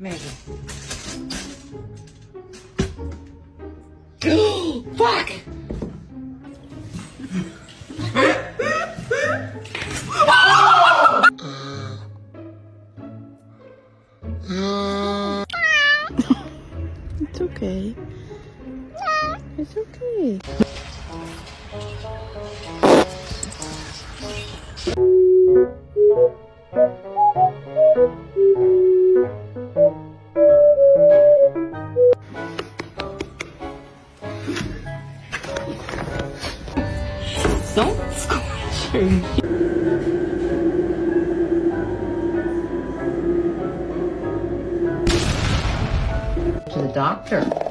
Maybe. Fuck! It's okay. It's okay. Don't squash her. To the doctor.